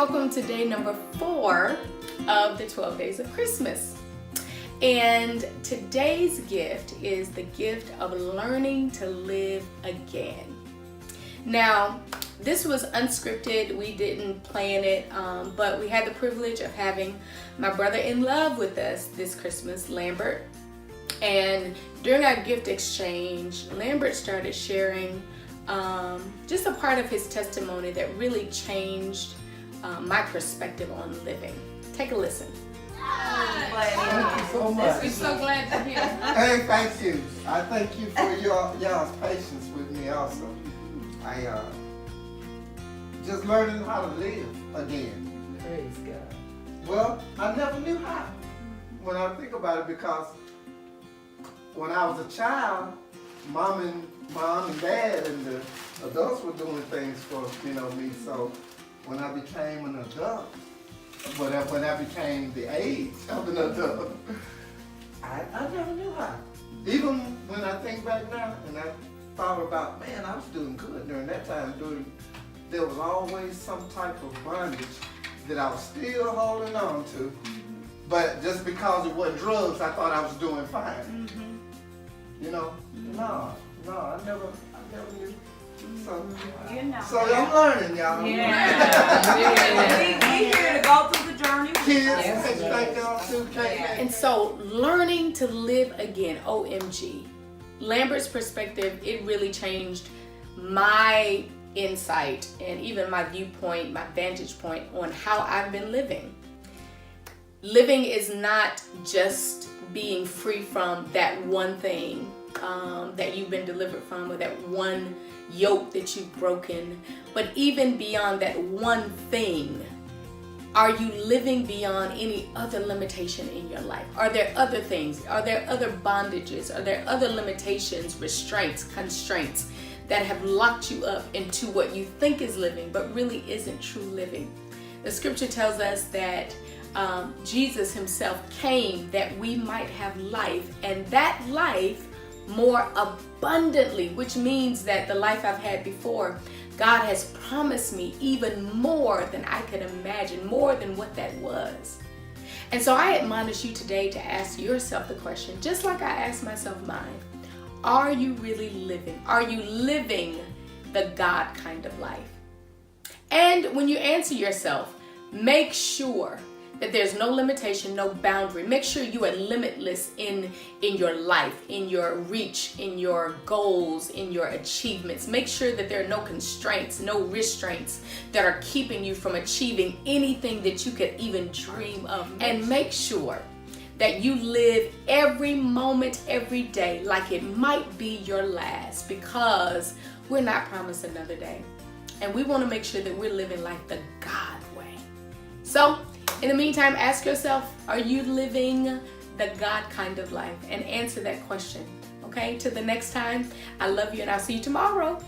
welcome to day number 4 of the 12 days of Christmas. And today's gift is the gift of learning to live again. Now, this was unscripted. We didn't plan it, but we had the privilege of having my brother-in-law with us this Christmas, Lambert. And during our gift exchange, Lambert started sharing just a part of his testimony that really changed my perspective on living. Take a listen. Thank you so much. We're so glad to hear. Hey, thank you. I thank you for y'all's patience with me also. I just learning how to live again. Praise God. Well, I never knew how when I think about it, because when I was a child, mom and dad and the adults were doing things for me. So when I became an adult, when I became the age of an adult, I never knew how. Even when I think back now and I thought about, man, I was doing good during that time. There was always some type of bondage that I was still holding on to. But just because it wasn't drugs, I thought I was doing fine. No, I never knew. So I'm learning, y'all. Yeah. We here to go through the journey. Kids, thank y'all too, K. And so learning to live again, OMG. Lambert's perspective, it really changed my insight and even my viewpoint, my vantage point on how I've been living. Living is not just being free from that one thing that you've been delivered from, or that one yoke that you've broken, but even beyond that one thing, are you living beyond any other limitation in your life? Are there other things? Are there other bondages? Are there other limitations, restraints, constraints that have locked you up into what you think is living but really isn't true living? The scripture tells us that Jesus himself came that we might have life, and that life more abundantly, which means that the life I've had before, God has promised me even more than I could imagine, more than what that was. And so I admonish you today to ask yourself the question, just like I asked myself mine: are you really living? Are you living the God kind of life? And when you answer yourself, make sure that there's no limitation, no boundary. Make sure you are limitless in your life, in your reach, in your goals, in your achievements. Make sure that there are no constraints, no restraints that are keeping you from achieving anything that you could even dream of. And make sure that you live every moment, every day like it might be your last, because we're not promised another day. And we want to make sure that we're living like the God way. So, in the meantime, ask yourself, are you living the God kind of life? And answer that question. Okay, till the next time, I love you and I'll see you tomorrow.